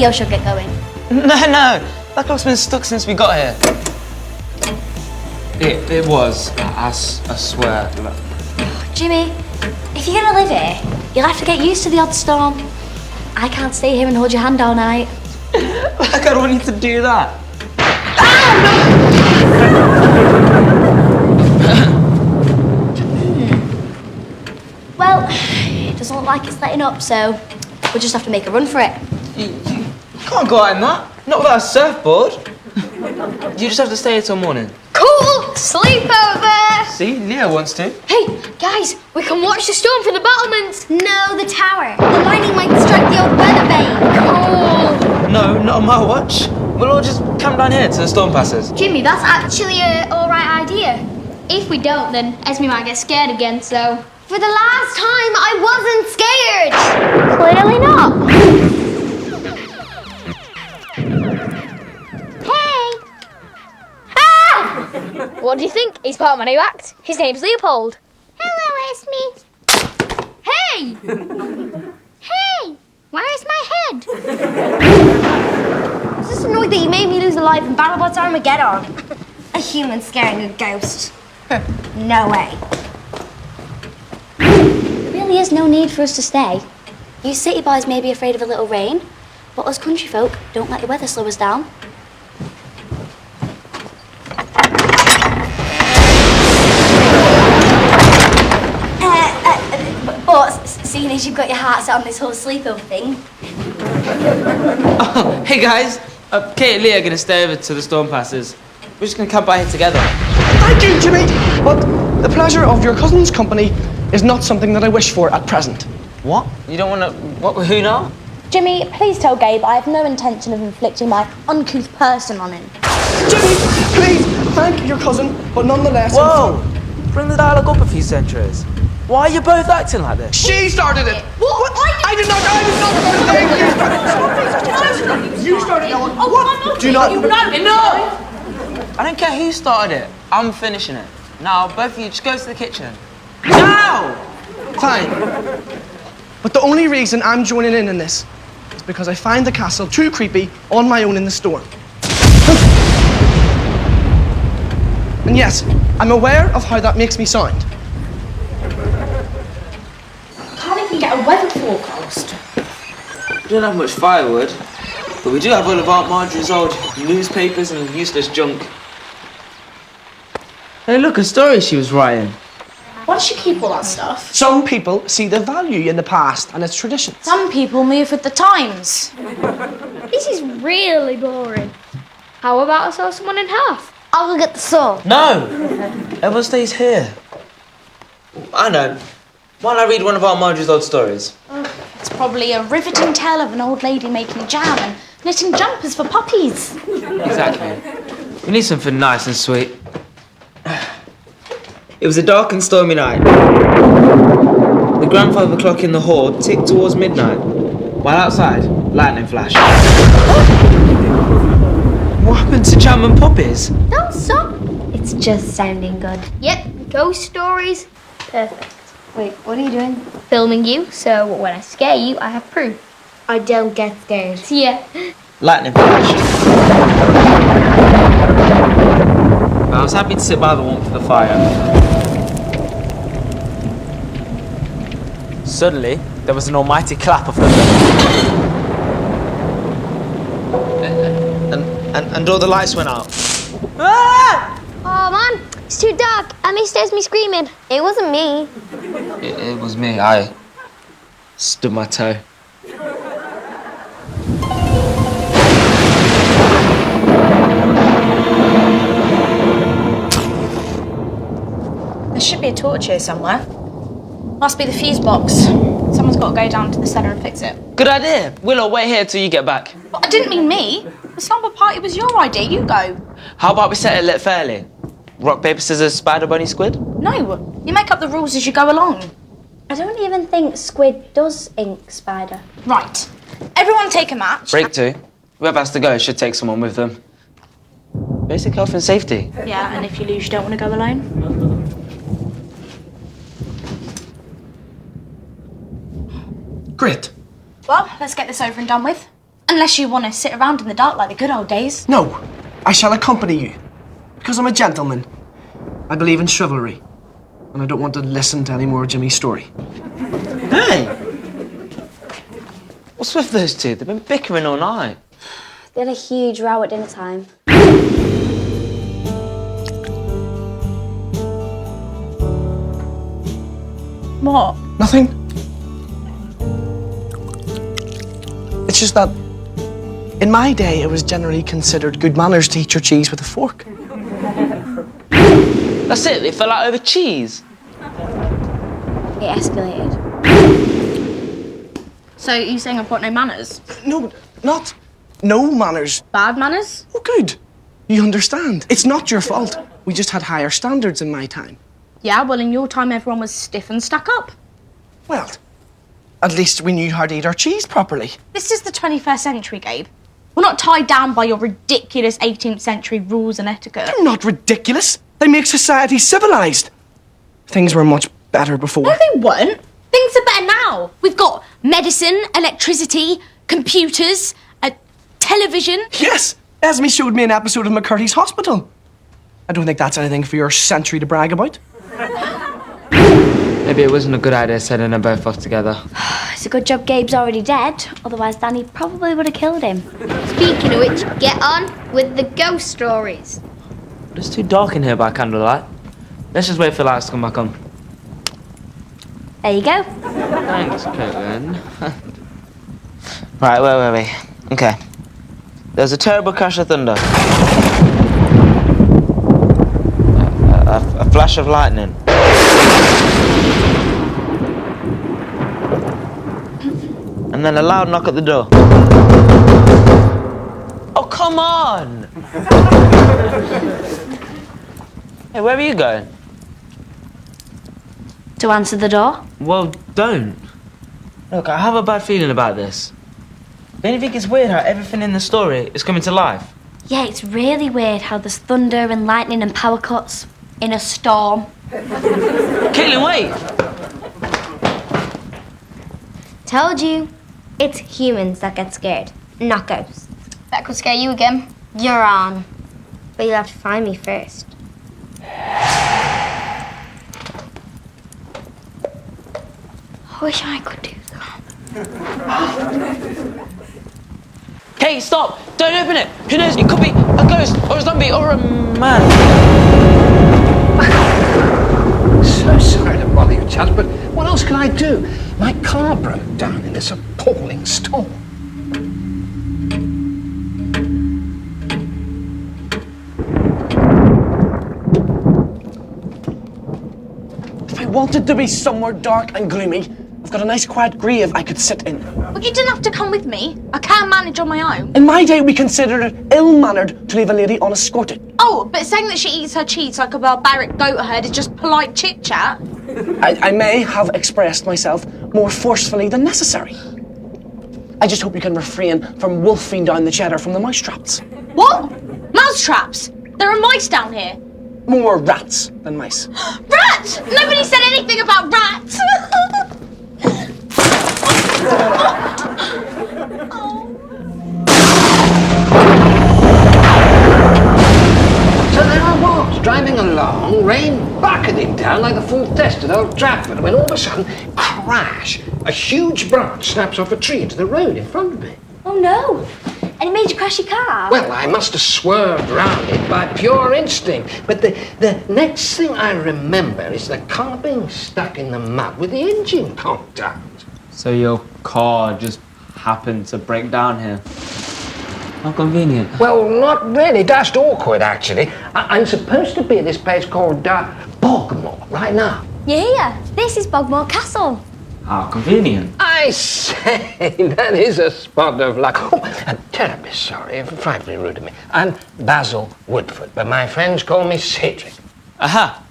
Leo should get going. No, that clock's been stuck since we got here. It was, I swear. Jimmy, if you're gonna live here, you'll have to get used to the odd storm. I can't stay here and hold your hand all night. Like, I don't want you to do that. Well, it doesn't look like it's letting up, so we'll just have to make a run for it. You can't go out in that. Not without a surfboard. You just have to stay here till morning. Cool! Sleepover! See, Leo wants to. Hey, guys, we can watch the storm from the battlements. No, the tower. The lightning might strike the old weather vane. Cool! No, not on my watch. We'll all just come down here till the storm passes. Jimmy, that's actually an alright idea. If we don't, then Esme might get scared again, so... For the last time, I wasn't scared. Clearly not. What do you think? He's part of my new act. His name's Leopold. Hello, Esme. Hey! Hey! Where's my head? I'm just annoyed that you made me lose a life in BattleBots Armageddon. A human scaring a ghost. No way. There really is no need for us to stay. You city boys may be afraid of a little rain, but us country folk don't let the weather slow us down. But seeing as you've got your heart set on this whole sleepover thing. Oh, hey guys. Kate and Leo are going to stay over till the storm passes. We're just going to camp out here together. Thank you, Jimmy. But the pleasure of your cousin's company is not something that I wish for at present. What? You don't want to... What? Who now? Jimmy, please tell Gabe I have no intention of inflicting my uncouth person on him. Jimmy, please thank your cousin, but nonetheless... Whoa! Bring the dialogue up a few centuries. Why are you both acting like this? She started it! What? I did not! You started it! What? Do not... No! I don't care who started it. I'm finishing it. Now, both of you, just go to the kitchen. Now! Fine. But the only reason I'm joining in this is because I find the castle too creepy on my own in the storm. And yes, I'm aware of how that makes me sound. Can't even get a weather forecast. We don't have much firewood, but we do have all of Aunt Marjorie's old newspapers and useless junk. Hey, look, a story she was writing. Why does she keep all that stuff? Some people see the value in the past and its traditions. Some people move with the times. This is really boring. How about I saw someone in half? I'll go get the saw. No! Everyone stays here. I know. Why don't I read one of Aunt Marjorie's old stories? It's probably a riveting tale of an old lady making jam and knitting jumpers for puppies. Exactly. We need something nice and sweet. It was a dark and stormy night. The grandfather clock in the hall ticked towards midnight, while outside, lightning flashed. What happened to jam and poppies? Don't stop. It's just sounding good. Yep, ghost stories. Perfect. Wait, what are you doing? Filming you, so when I scare you, I have proof. I don't get scared. Yeah. Lightning flashed. I was happy to sit by the warmth of the fire. Suddenly, there was an almighty clap of thunder. And all the lights went out. Ah! Oh man, it's too dark. I missed Esme screaming. It wasn't me. It was me. I stubbed my toe. There should be a torch here somewhere. Must be the fuse box. Someone's got to go down to the cellar and fix it. Good idea. Willow, wait here till you get back. But I didn't mean me. The slumber party was your idea. You go. How about we set it lit fairly? Rock, paper, scissors, spider, bunny, squid? No, you make up the rules as you go along. I don't even think squid does ink spider. Right. Everyone take a match. Break two. Whoever has to go should take someone with them. Basic health and safety. Yeah, and if you lose, you don't want to go alone? Great. Well, let's get this over and done with. Unless you want to sit around in the dark like the good old days. No, I shall accompany you. Because I'm a gentleman. I believe in chivalry. And I don't want to listen to any more of Jimmy's story. Hey! What's with those two? They've been bickering all night. They had a huge row at dinner time. What? Nothing. It's just that in my day, it was generally considered good manners to eat your cheese with a fork. That's it, they fell out over cheese. It escalated. So you saying I've got no manners? No, not no manners. Bad manners? Oh, good. You understand. It's not your fault. We just had higher standards in my time. Yeah, well, in your time, everyone was stiff and stuck up. Well, at least we knew how to eat our cheese properly. This is the 21st century, Gabe. We're not tied down by your ridiculous 18th century rules and etiquette. They're not ridiculous. They make society civilized. Things were much better before. No, they weren't. Things are better now. We've got medicine, electricity, computers, a television. Yes, Esme showed me an episode of McCurdy's Hospital. I don't think that's anything for your century to brag about. Maybe it wasn't a good idea sending them both off together. It's a good job Gabe's already dead. Otherwise, Dani probably would have killed him. Speaking of which, get on with the ghost stories. It's too dark in here by candlelight. Let's just wait for lights to come back on. There you go. Thanks, Caitlin. Right, where were we? Okay. There's a terrible crash of thunder. A flash of lightning. And then a loud knock at the door. Oh, come on! Hey, where are you going? To answer the door? Well, don't. Look, I have a bad feeling about this. Don't you think it's weird how everything in the story is coming to life? Yeah, it's really weird how there's thunder and lightning and power cuts in a storm. Caitlin, wait! Told you. It's humans that get scared, not ghosts. That could scare you again. You're on. But you'll have to find me first. I wish I could do that. Kate, stop! Don't open it! Who knows? It could be a ghost, or a zombie, or a man. So sorry to bother you, Chaz, but what else can I do? My car broke down in this appalling storm. If I wanted to be somewhere dark and gloomy, I've got a nice quiet grave I could sit in. Well, you didn't have to come with me. I can manage on my own. In my day, we considered it ill-mannered to leave a lady unescorted. Oh, but saying that she eats her cheese like a barbaric goat herd is just polite chit-chat. I may have expressed myself more forcefully than necessary. I just hope you can refrain from wolfing down the cheddar from the mouse traps. What? Mouse traps? There are mice down here. More rats than mice. Rats! Nobody said anything about rats. So there I was, driving along, rain bucketing down like the full test at Old Trafford, when all of a sudden, crash! A huge branch snaps off a tree into the road in front of me. Oh no! And it made you crash your car? Well, I must have swerved round it by pure instinct, but the next thing I remember is the car being stuck in the mud with the engine conked out. So your car just happened to break down here? How convenient. Well, not really. Dashed awkward, actually. I'm supposed to be at this place called Bogmoor right now. Yeah, this is Bogmoor Castle. How convenient. I say, that is a spot of luck. Oh, I'm terribly sorry, frightfully rude of me. I'm Basil Woodford, but my friends call me Cedric. Aha!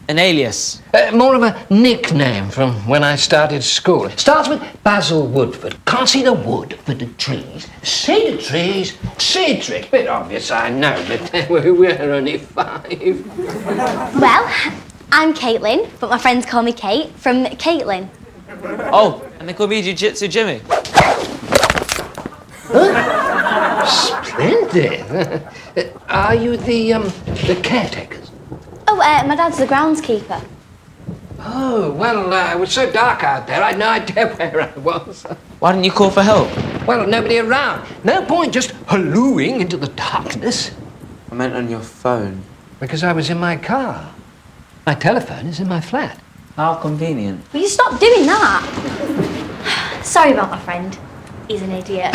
An alias. More of a nickname from when I started school. It starts with Basil Woodford. Can't see the wood for the trees. See the trees, Cedric. Bit obvious, I know, but we're only 5. Well, I'm Caitlin, but my friends call me Kate from Caitlin. Oh, and they call me Jiu-Jitsu Jimmy. Huh? Splendid. Are you the caretakers? Oh, my dad's the groundskeeper. Oh, well, it was so dark out there, I had no idea where I was. Why didn't you call for help? Well, nobody around. No point just hallooing into the darkness. I meant on your phone. Because I was in my car. My telephone is in my flat. How convenient. Will you stop doing that? Sorry about my friend. He's an idiot.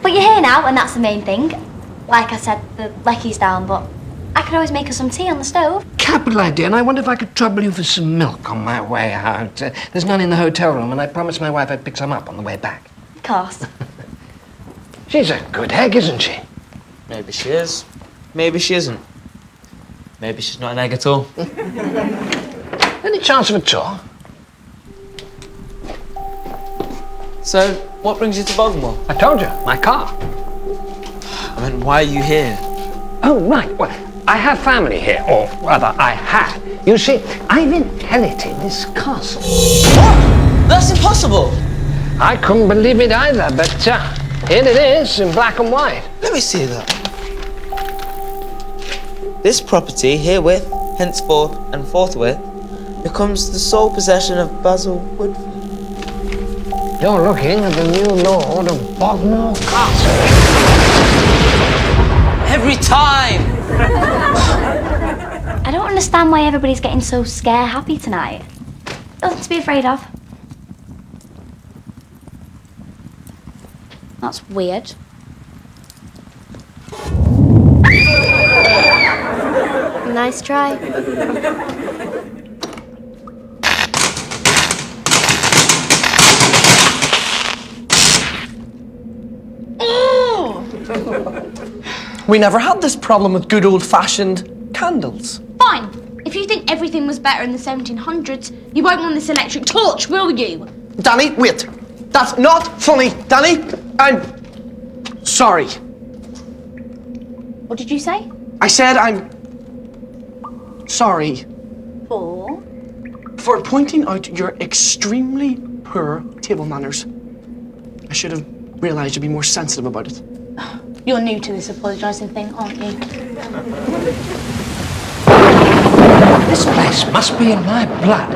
But you're here now, and that's the main thing. Like I said, the leckie's down, but I could always make us some tea on the stove. Capital idea, and I wonder if I could trouble you for some milk on my way out. There's none in the hotel room, and I promised my wife I'd pick some up on the way back. Of course. She's a good egg, isn't she? Maybe she is. Maybe she isn't. Maybe she's not an egg at all. Any chance of a tour? So, what brings you to Bogmoor? I told you, my car. I mean, why are you here? Oh, right. Well, I have family here, or rather, I had. You see, I've inherited this castle. What? That's impossible! I couldn't believe it either, but here it is in black and white. Let me see that. This property, herewith, henceforth, and forthwith, becomes the sole possession of Basil Woodford. You're looking at the new lord of Bogmoor Castle. Every time! I don't understand why everybody's getting so scare-happy tonight. Nothing to be afraid of. That's weird. Nice try. We never had this problem with good old-fashioned candles. Fine. If you think everything was better in the 1700s, you won't want this electric torch, will you? Dani, wait. That's not funny, Dani. I'm sorry. What did you say? I said I'm sorry for pointing out your extremely poor table manners. I should have realised you'd be more sensitive about it. You're new to this apologising thing, aren't you? This place must be in my blood.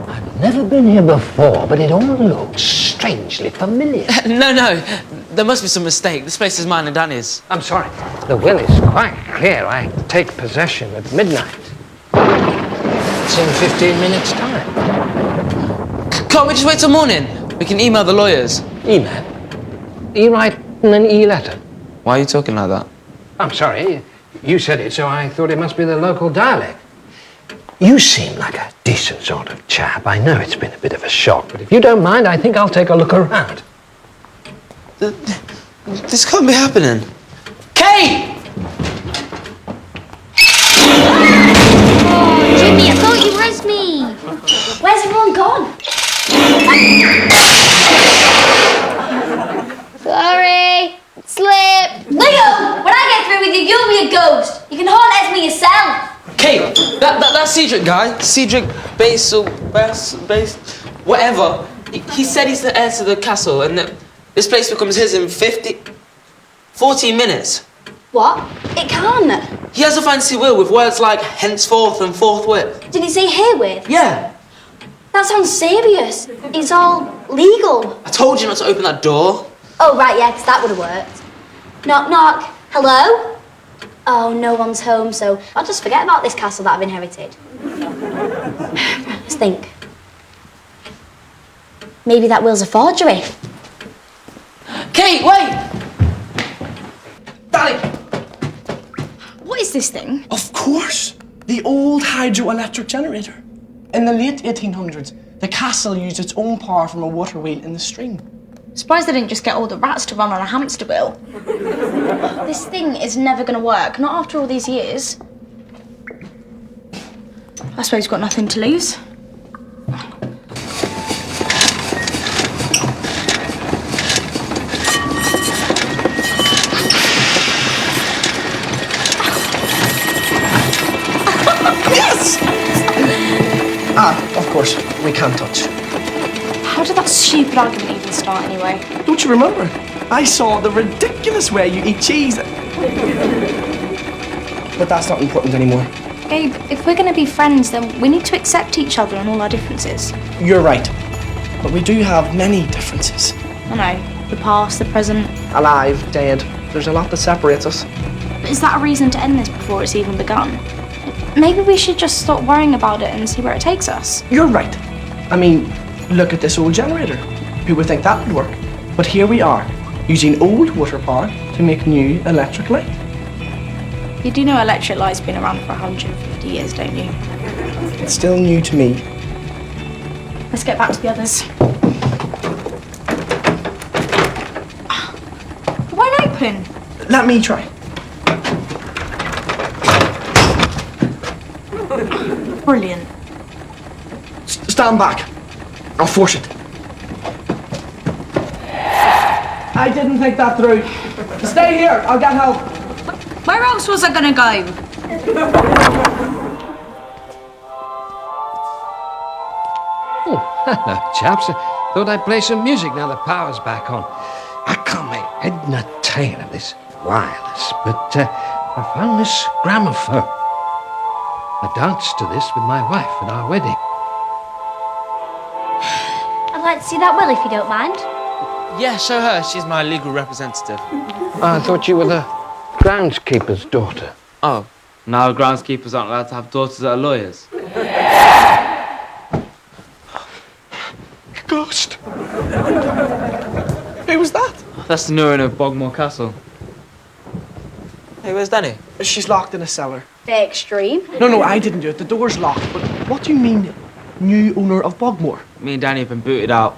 I've never been here before, but it all looks strangely familiar. No. There must be some mistake. This place is mine and Dani's. I'm sorry. The will is quite clear. I take possession at midnight. It's in 15 minutes' time. Can't we just wait till morning? We can email the lawyers. Email? E-write and an E-letter? Why are you talking like that? I'm sorry. You said it, so I thought it must be the local dialect. You seem like a decent sort of chap. I know it's been a bit of a shock, but if you don't mind, I think I'll take a look around. This can't be happening. Kate! Oh, Jimmy, I thought you was me. Where's everyone gone? Sorry. Slip. Leo! When I get through with you, you'll be a ghost. You can haunt Esme yourself. Kate! That Cedric guy, Cedric Basil, whatever, he said he's the heir to the castle and that this place becomes his in 14 minutes. What? It can't. He has a fancy will with words like henceforth and forthwith. Did he say herewith? Yeah. That sounds serious. It's all legal. I told you not to open that door. Oh, right, yeah, 'cause that would have worked. Knock, knock. Hello? Oh, no one's home, so I'll just forget about this castle that I've inherited. Let's think. Maybe that will's a forgery. Kate, wait! Dani! What is this thing? Of course, the old hydroelectric generator. In the late 1800s, the castle used its own power from a water wheel in the stream. Surprised they didn't just get all the rats to run on a hamster wheel. This thing is never going to work, not after all these years. I suppose you've got nothing to lose. Yes! Of course, we can't touch. How did that stupid argument even start anyway? Don't you remember? I saw the ridiculous way you eat cheese. But that's not important anymore. Gabe, if we're going to be friends, then we need to accept each other and all our differences. You're right. But we do have many differences. I know, the past, the present. Alive, dead. There's a lot that separates us. But is that a reason to end this before it's even begun? Maybe we should just stop worrying about it and see where it takes us. You're right. I mean, look at this old generator. Who would think that would work? But here we are, using old water power to make new electric light. You do know electric light's been around for 150 years, don't you? It's still new to me. Let's get back to the others. Won't open. Let me try. Brilliant. Stand back. I'll force it. I didn't think that through. Stay here. I'll get help. Where else was I gonna go? Oh, hello, chaps. Thought I'd play some music now the power's back on. I can't make head nor tail of this wireless, but I found this gramophone. I danced to this with my wife at our wedding. I'd like to see that will, if you don't mind. Yeah, show her. She's my legal representative. I thought you were the groundskeeper's daughter. Oh, now groundskeepers aren't allowed to have daughters that are lawyers. Ghost. Who was that? That's the new owner of Bogmoor Castle. Hey, where's Dani? She's locked in a cellar. Bit extreme. No, I didn't do it. The door's locked. But what do you mean, new owner of Bogmoor? Me and Dani have been booted out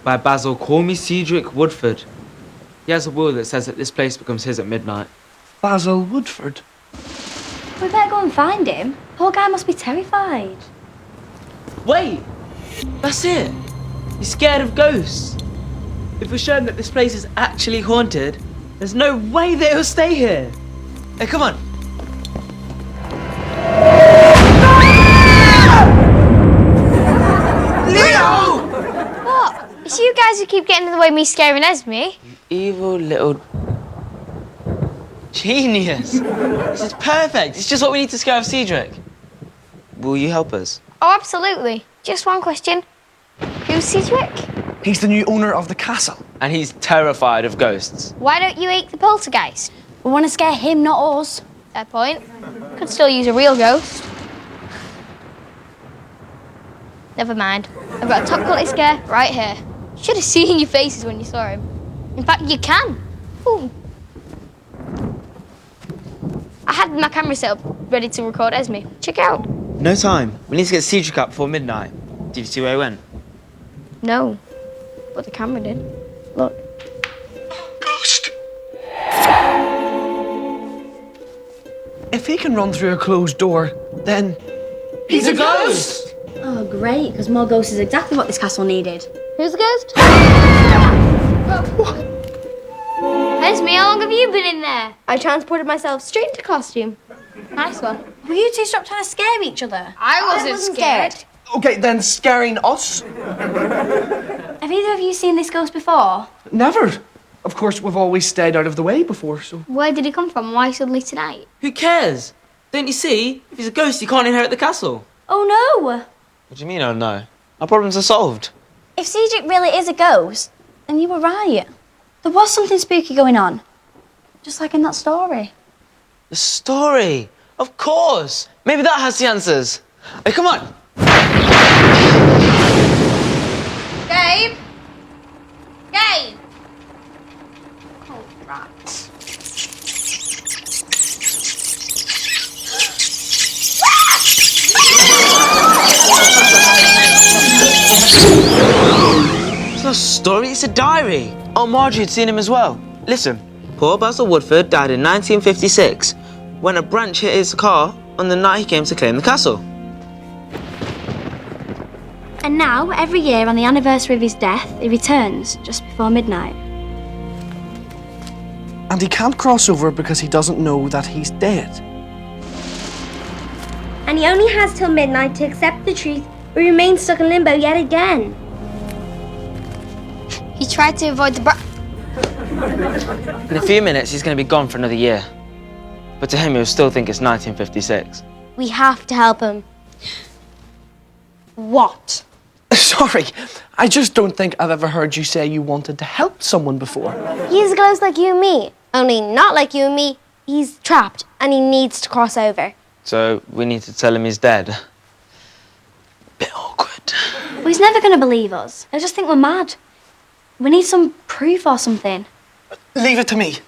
by Basil, call me Cedric Woodford. He has a will that says that this place becomes his at midnight. Basil Woodford. We better go and find him. Poor guy must be terrified. Wait! That's it! He's scared of ghosts. If we're shown that this place is actually haunted, there's no way that he'll stay here. Hey, come on. Leo! What? It's you guys who keep getting in the way of me scaring Esme. Evil little genius. This is perfect. It's just what we need to scare off Cedric. Will you help us? Oh, absolutely. Just one question. Who's Cedric? He's the new owner of the castle. And he's terrified of ghosts. Why don't you eat the poltergeist? We want to scare him, not us. Fair point. Could still use a real ghost. Never mind. I've got a top quality scare right here. Should have seen your faces when you saw him. In fact, you can. Ooh. I had my camera set up ready to record Esme. Check it out. No time. We need to get Cedric up before midnight. Did you see where he went? No, but the camera did. Look. Ghost. If he can run through a closed door, then He's a ghost! Oh, great, because more ghosts is exactly what this castle needed. Who's the ghost? Esme, how long have you been in there? I transported myself straight into costume. Nice one. Will you two stop trying to scare each other? I wasn't scared. okay, then scaring us? Have either of you seen this ghost before? Never. Of course, we've always stayed out of the way before, so. Where did he come from? Why suddenly tonight? Who cares? Don't you see? If he's a ghost, he can't inherit the castle. Oh no! What do you mean, oh no? Our problems are solved. If Cedric really is a ghost, then you were right. There was something spooky going on. Just like in that story. The story? Of course! Maybe that has the answers. Hey, come on! Gabe? Gabe? Oh, rats. It's not a story, it's a diary. Aunt Marjorie had seen him as well. Listen, poor Basil Woodford died in 1956 when a branch hit his car on the night he came to claim the castle. And now, every year on the anniversary of his death, he returns just before midnight. And he can't cross over because he doesn't know that he's dead. And he only has till midnight to accept the truth or remain stuck in limbo yet again. He tried to avoid the In a few minutes, he's going to be gone for another year. But to him, he'll still think it's 1956. We have to help him. What? Sorry, I just don't think I've ever heard you say you wanted to help someone before. He's close like you and me, only not like you and me. He's trapped and he needs to cross over. So we need to tell him he's dead. Bit awkward. Well, he's never going to believe us. He'll just think we're mad. We need some proof or something. Leave it to me.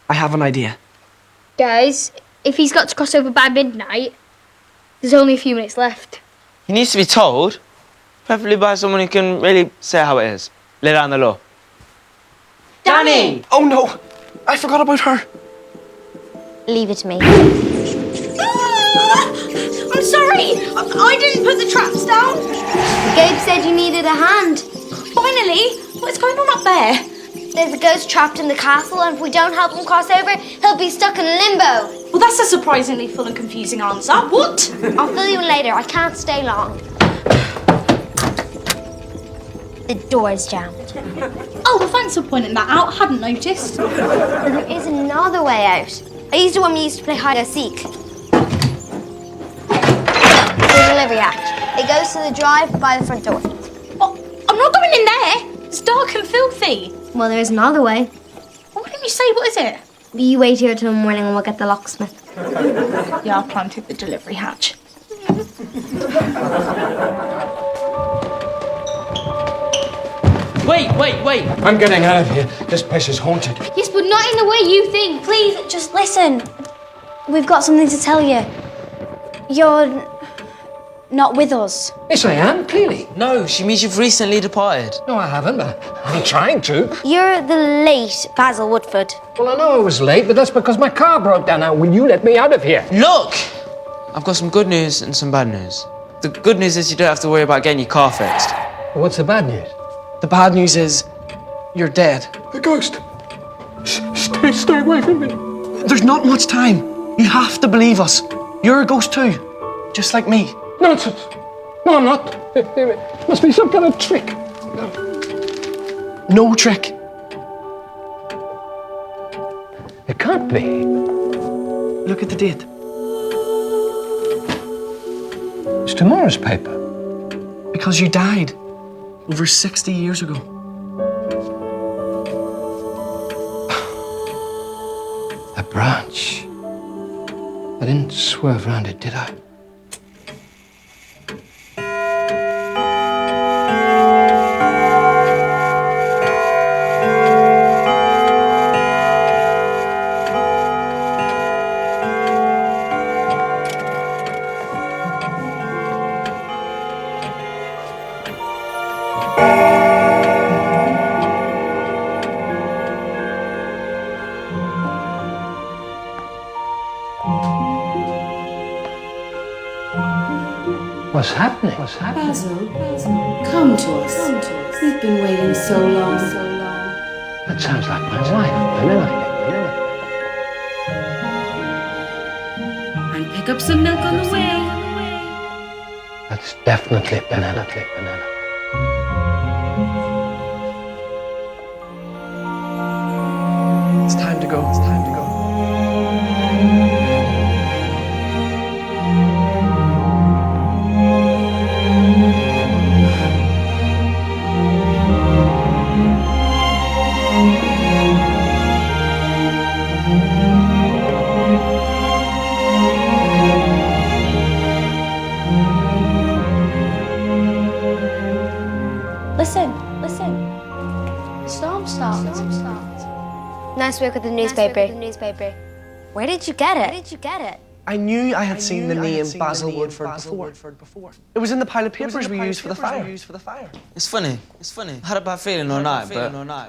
I have an idea. Guys, if he's got to cross over by midnight, there's only a few minutes left. He needs to be told, preferably by someone who can really say how it is. Lay down the law. Dani! Oh no, I forgot about her. Leave it to me. I'm sorry. I didn't put the traps down. Gabe said you needed a hand. Finally. What's going on up there? There's a ghost trapped in the castle, and if we don't help him cross over, he'll be stuck in limbo. Well, that's a surprisingly full and confusing answer. What? I'll fill you in later. I can't stay long. The door's jammed. Oh, well, thanks for pointing that out. I hadn't noticed. There is another way out. I used it when we used to play hide and seek. The delivery hatch. It goes to the drive by the front door. What? I'm not going in there. It's dark and filthy. Well, there is another way. Why didn't you say? What is it? You wait here till the morning and we'll get the locksmith. Yeah, I planted the delivery hatch. Wait! I'm getting out of here. This place is haunted. Yes, but not in the way you think. Please, just listen. We've got something to tell you. You're not with us. Yes, I am, clearly. No, she means you've recently departed. No, I haven't, but I'm trying to. You're the late Basil Woodford. Well, I know I was late, but that's because my car broke down. Now, will you let me out of here? Look! I've got some good news and some bad news. The good news is you don't have to worry about getting your car fixed. What's the bad news? The bad news is, you're dead. The ghost. Stay away from me. There's not much time. You have to believe us. You're a ghost too, just like me. Nonsense. No, I'm not. It must be some kind of trick. No trick. It can't be. Look at the date. It's tomorrow's paper. Because you died over 60 years ago. A branch. I didn't swerve around it, did I? What's happening? What's happening? Basil, come to us. We've been waiting so long. That sounds like my wife, Penelope. And pick up some milk on the way. That's definitely Penelope. It's time to go. It's time to go. Listen. Storm stopped. Nice work with the newspaper. Where did you get it? I knew I had seen the name Basil Woodford before. It was in the pile of papers we used for the fire. It's funny. I had a bad feeling all night,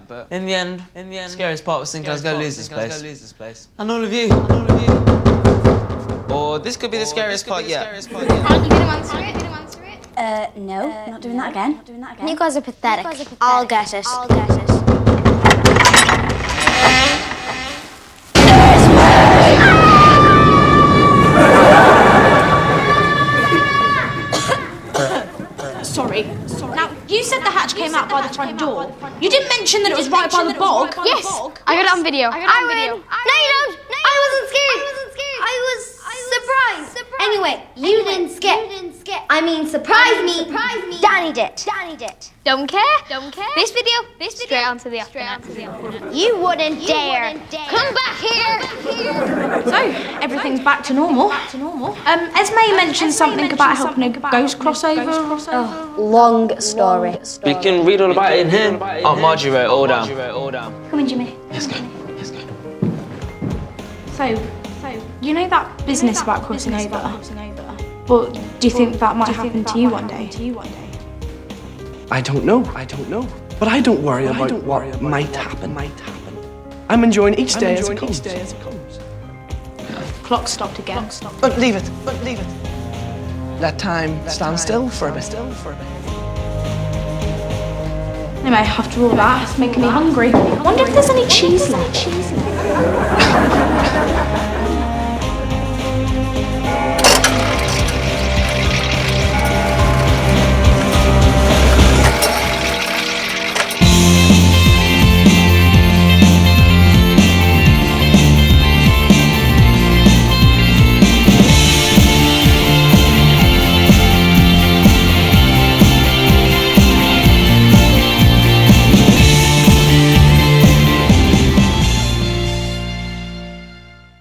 but in the end, the scariest part was thinking I was going to lose this place. And all of you. Or this could be the scariest part yet. Aren't you going to answer it? No, not doing that again. You guys are pathetic. I'll get it. Sorry. Now, you said the hatch came out by the front door. You didn't mention mention that it was right by the bog? Yes, I got it on video. No, you don't. I wasn't scared. I was surprised. Anyway, you didn't scare. I mean, surprise me. Dani did. Don't care. This video. Straight onto the afternoon. You wouldn't dare. Come back here. So, everything's back to normal. Esme mentioned something about helping a ghost crossover. Long story. We can read all about it in here. Aunt Marjorie wrote it all down. Come in, Jimmy. Let's go. So, you know that business about crossing over? But do you think that might happen to you one day? I don't know. But I don't worry about what might happen. I'm enjoying each day as it comes. Clock stopped again. But leave it. Let time stand still for a bit. Anyway, after all that, it's making me hungry. I wonder if there's any cheese left.